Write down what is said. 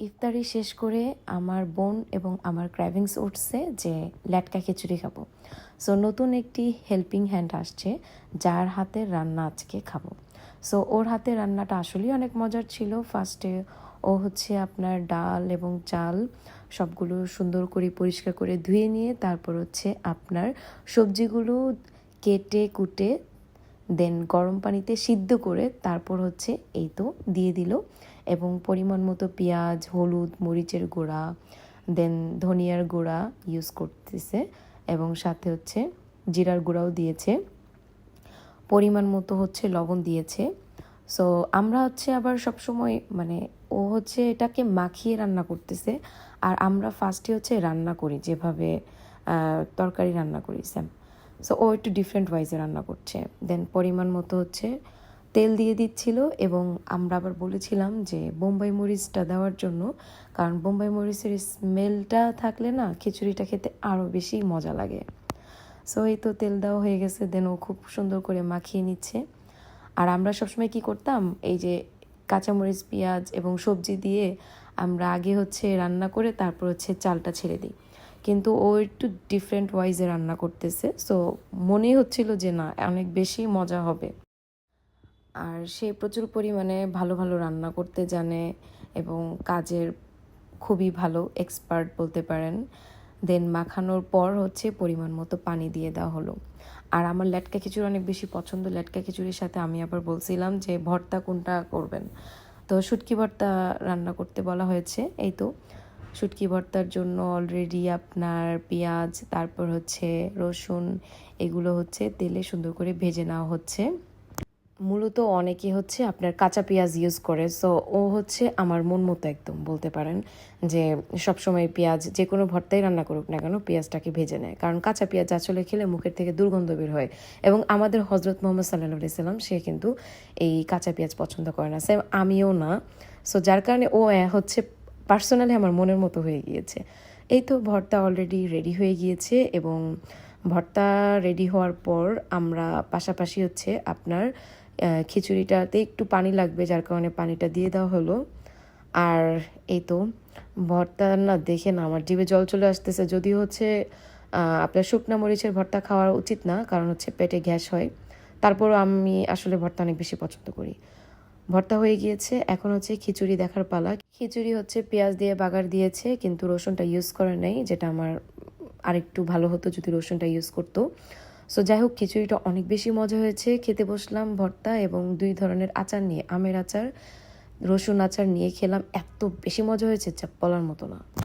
ইফতারি শেষ করে আমার বোন এবং আমার ক্র্যাভিংস উঠছে যে ল্যাটকা খিচুড়ি খাবো। সো নতুন একটি হেল্পিং হ্যান্ড আসছে যার হাতের রান্না আজকে খাবো। সো ওর হাতের রান্নাটা আসলেই অনেক মজার ছিল। ফার্স্টে ও হচ্ছে আপনার ডাল এবং চাল সবগুলো সুন্দর করে পরিষ্কার করে ধুয়ে নিয়ে তারপর হচ্ছে আপনার সবজিগুলো কেটে কুটে দেন গরম পানিতে সিদ্ধ করে তারপর হচ্ছে এই তো দিয়ে দিল এবং পরিমাণ মতো পেঁয়াজ, হলুদ, মরিচের গুঁড়া, দেন ধনিয়ার গুঁড়া ইউজ করতেছে এবং সাথে হচ্ছে জিরার গুঁড়াও দিয়েছে, পরিমাণ মতো হচ্ছে লবণ দিয়েছে। সো আমরা হচ্ছে আবার সবসময় মানে ও হচ্ছে এটাকে মাখিয়ে রান্না করতেছে আর আমরা ফার্স্টে হচ্ছে রান্না করি যেভাবে তরকারি রান্না করি স্যাম। সো ও একটু ডিফারেন্ট ওয়াইজে রান্না করছে। দেন পরিমাণ মতো হচ্ছে তেল দিয়ে দিচ্ছিল এবং আমরা আবার বলেছিলাম যে বোম্বাই মরিচটা দেওয়ার জন্য, কারণ বোম্বাই মরিচের স্মেলটা থাকলে না খিচুড়িটা খেতে আরও বেশি মজা লাগে। সো এই তো তেল দেওয়া হয়ে গেছে, দেন ও খুব সুন্দর করে মাখিয়ে নিচ্ছে। আর আমরা সবসময় কি করতাম, এই যে কাঁচামরিচ, পেঁয়াজ এবং সবজি দিয়ে আমরা আগে হচ্ছে রান্না করে তারপর হচ্ছে চালটা ছেড়ে দিই, কিন্তু ও একটু ডিফারেন্ট ওয়াইজে রান্না করতেছে। সো মনেই হচ্ছিল যে না অনেক বেশি মজা হবে। আর সে প্রচুর পরিমাণে ভালো ভালো রান্না করতে জানে এবং কাজের খুবই ভালো এক্সপার্ট বলতে পারেন। দেন মাখানোর পর হচ্ছে পরিমাণ মতো পানি দিয়ে দেওয়া হলো। আর আমার ল্যাটকা খিচুড়ি অনেক বেশি পছন্দ। ল্যাটকা খিচুড়ির সাথে আমি আবার বলছিলাম যে ভর্তা কোনটা করবেন, তো শুটকি ভর্তা রান্না করতে বলা হয়েছে। এই তো শুটকি ভর্তার জন্য অলরেডি আপনার পেঁয়াজ, তারপর হচ্ছে রসুন, এগুলো হচ্ছে তেলে সুন্দর করে ভেজে নেওয়া হচ্ছে। মূলত অনেকে হচ্ছে আপনার কাঁচা পেঁয়াজ ইউজ করে। সো ও হচ্ছে আমার মন মতো একদম বলতে পারেন যে সবসময় পেঁয়াজ যে কোনো ভর্তাই রান্না করুক না কেন পেঁয়াজটাকে ভেজে নেয়, কারণ কাঁচা পেঁয়াজ আসলে খেলে মুখের থেকে দুর্গন্ধ বের হয়। এবং আমাদের হজরত মোহাম্মদ সাল্লাল্লাহু আলাইহি সাল্লাম সে কিন্তু এই কাঁচা পেঁয়াজ পছন্দ করে না, সেম আমিও না। সো যার কারণে ও হচ্ছে পার্সোনালি আমার মনের মতো হয়ে গিয়েছে। এই তো ভর্তা অলরেডি রেডি হয়ে গিয়েছে এবং ভর্তা রেডি হওয়ার পর আমরা পাশাপাশি হচ্ছে আপনার খিচুড়িটাতে একটু পানি লাগবে যার কারণে পানিটা দিয়ে দেওয়া হলো। আর এই তো ভর্তা না দেখে না আমার জিভে জল চলে আসতেছে। যদিও হচ্ছে আপনার শুকনা মরিচের ভর্তা খাওয়া উচিত না, কারণ হচ্ছে পেটে গ্যাস হয়, তারপরও আমি আসলে ভর্তা অনেক বেশি পছন্দ করি। ভর্তা হয়ে গিয়েছে, এখন হচ্ছে খিচুড়ি দেখার পালা। খিচুড়ি হচ্ছে পেঁয়াজ দিয়ে বাগার দিয়েছে কিন্তু রসুনটা ইউজ করে নেই, যেটা আমার আরেকটু ভালো হতো যদি রসুনটা ইউজ করতো। সো যাই হোক খিচুড়িটা অনেক বেশি মজা হয়েছে। খেতে বসলাম ভর্তা এবং 2 ধরনের আচার নিয়ে, আমের আচার, রসুন আচার নিয়ে খেলাম। এত বেশি মজা হয়েছে যা বলার মতো না।